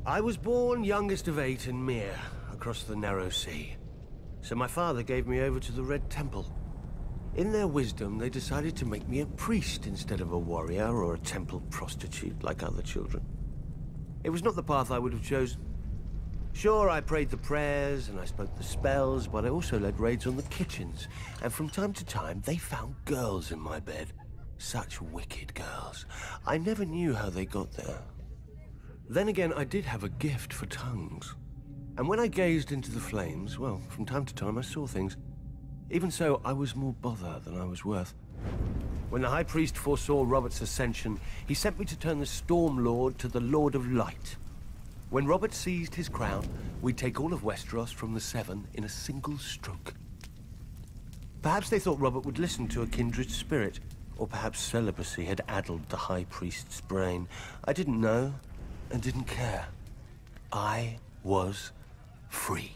I was born youngest of 8 in Mir, across the narrow sea. So my father gave me over to the Red Temple. In their wisdom, they decided to make me a priest instead of a warrior or a temple prostitute like other children. It was not the path I would have chosen. Sure, I prayed the prayers and I spoke the spells, but I also led raids on the kitchens. And from time to time, they found girls in my bed. Such wicked girls. I never knew how they got there. Then again, I did have a gift for tongues. And when I gazed into the flames, well, from time to time I saw things. Even so, I was more bother than I was worth. When the High Priest foresaw Robert's ascension, he sent me to turn the Storm Lord to the Lord of Light. When Robert seized his crown, we'd take all of Westeros from the Seven in a single stroke. Perhaps they thought Robert would listen to a kindred spirit, or perhaps celibacy had addled the High Priest's brain. I didn't know, and didn't care. I was free.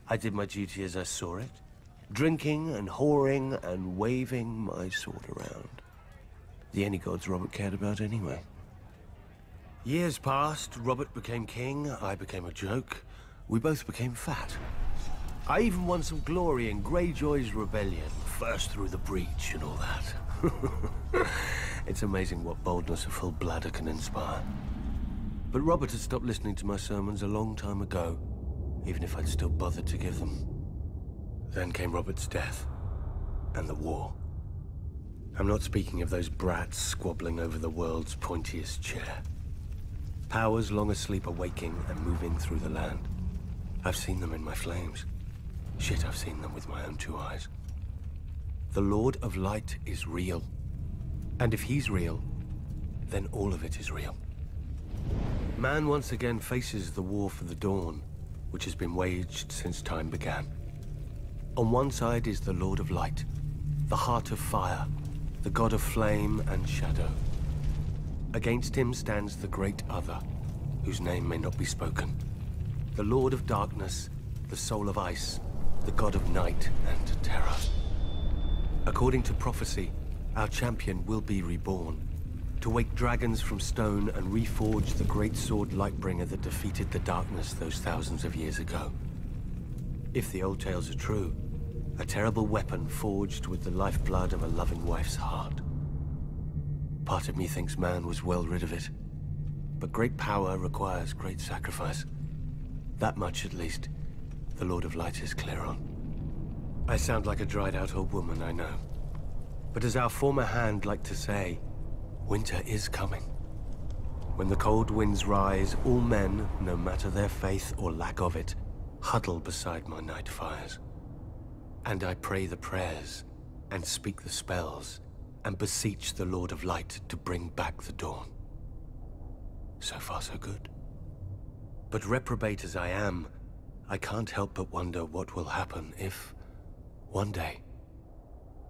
I did my duty as I saw it, drinking and whoring and waving my sword around. The only gods Robert cared about anyway. Years passed, Robert became king, I became a joke. We both became fat. I even won some glory in Greyjoy's rebellion, first through the breach and all that. It's amazing what boldness a full bladder can inspire. But Robert had stopped listening to my sermons a long time ago, even if I'd still bothered to give them. Then came Robert's death, and the war. I'm not speaking of those brats squabbling over the world's pointiest chair. Powers long asleep are waking and moving through the land. I've seen them in my flames. Shit, I've seen them with my own 2 eyes. The Lord of Light is real. And if he's real, then all of it is real. Man once again faces the war for the dawn, which has been waged since time began. On one side is the Lord of Light, the heart of fire, the god of flame and shadow. Against him stands the great other, whose name may not be spoken. The Lord of Darkness, the soul of ice, the god of night and terror. According to prophecy, our champion will be reborn, to wake dragons from stone and reforge the great sword Lightbringer that defeated the darkness those thousands of years ago. If the old tales are true, a terrible weapon forged with the lifeblood of a loving wife's heart. Part of me thinks man was well rid of it, but great power requires great sacrifice. That much, at least, the Lord of Light is clear on. I sound like a dried-out old woman, I know. But as our former hand liked to say, winter is coming. When the cold winds rise, all men, no matter their faith or lack of it, huddle beside my night fires. And I pray the prayers, and speak the spells, and beseech the Lord of Light to bring back the dawn. So far, so good. But reprobate as I am, I can't help but wonder what will happen if, one day,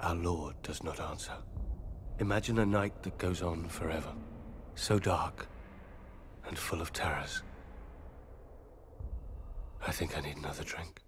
our Lord does not answer. Imagine a night that goes on forever, so dark and full of terrors. I think I need another drink.